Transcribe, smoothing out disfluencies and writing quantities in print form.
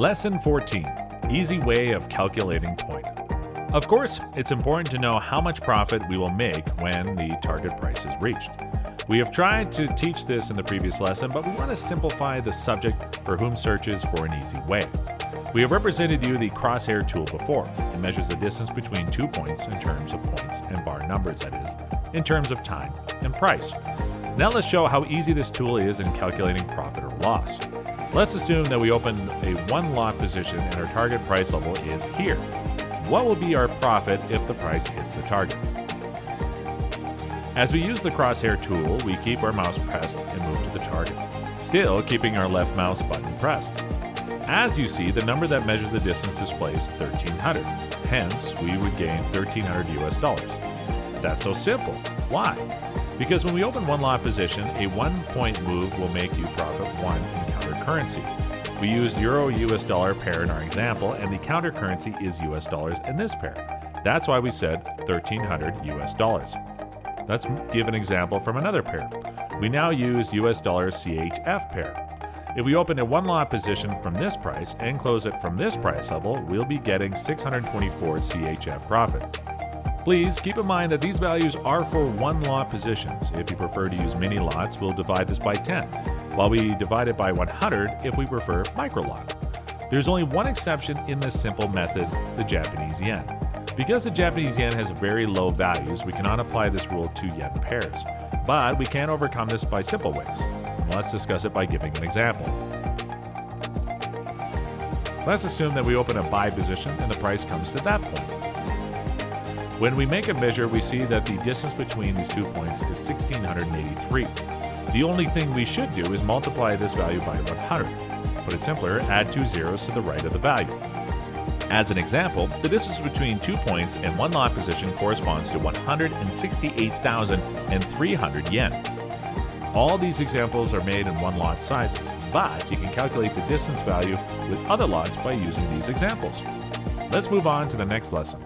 Lesson 14. Easy way of calculating point. Of course, it's important to know how much profit we will make when the target price is reached. We have tried to teach this in the previous lesson, but we want to simplify the subject for whom searches for an easy way. We have represented you the crosshair tool before. It measures the distance between 2 points in terms of points and bar numbers, that is, in terms of time and price. Now let's show how easy this tool is in calculating profit or loss. Let's assume that we open a one lot position and our target price level is here. What will be our profit if the price hits the target? As we use the crosshair tool, we keep our mouse pressed and move to the target, still keeping our left mouse button pressed. As you see, the number that measures the distance displays 1300. Hence, we would gain $1,300. That's so simple. Why? Because when we open one lot position, a 1 point move will make you profit 1 in counter currency. We used Euro-US dollar pair in our example, and the counter currency is US dollars in this pair. That's why we said $1,300. Let's give an example from another pair. We now use US dollar CHF pair. If we open a one lot position from this price and close it from this price level, we'll be getting 624 CHF profit. Please keep in mind that these values are for one lot positions. If you prefer to use mini lots, we'll divide this by 10, while we divide it by 100 if we prefer micro lot. There's only one exception in this simple method, the Japanese yen. Because the Japanese yen has very low values, we cannot apply this rule to yen pairs. But we can overcome this by simple ways. And let's discuss it by giving an example. Let's assume that we open a buy position and the price comes to that point. When we make a measure, we see that the distance between these 2 points is 1683. The only thing we should do is multiply this value by 100. Put it simpler, add 2 zeros to the right of the value. As an example, the distance between 2 points and one lot position corresponds to 168,300 yen. All these examples are made in one lot sizes, but you can calculate the distance value with other lots by using these examples. Let's move on to the next lesson.